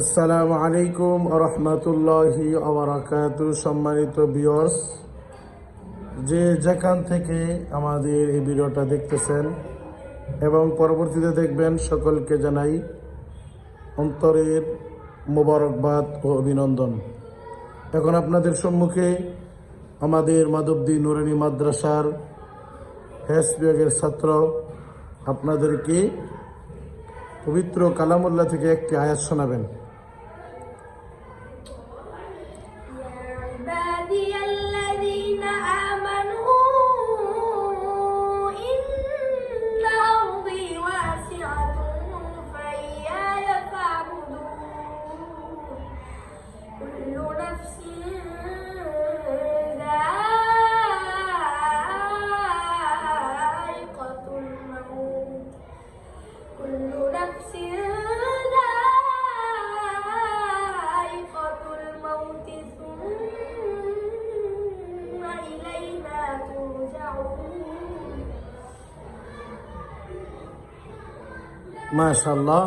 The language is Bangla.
আসসালামু আলাইকুম রহমতুল্লাহি ওয়া সম্মানিত ভিউয়ার্স, যে যেখান থেকে আমাদের এই ভিডিওটা দেখতেছেন এবং পরবর্তীতে দেখবেন, সকলকে জানাই অন্তরের মোবারকবাদ ও অভিনন্দন। এখন আপনাদের সম্মুখে আমাদের মাধবদী নুরানী মাদ্রাসার হেস বিভাগের ছাত্র আপনাদেরকে পবিত্র কালামুল্লাহ থেকে একটি আয়াত শোনাবেন। মাশাআল্লাহ,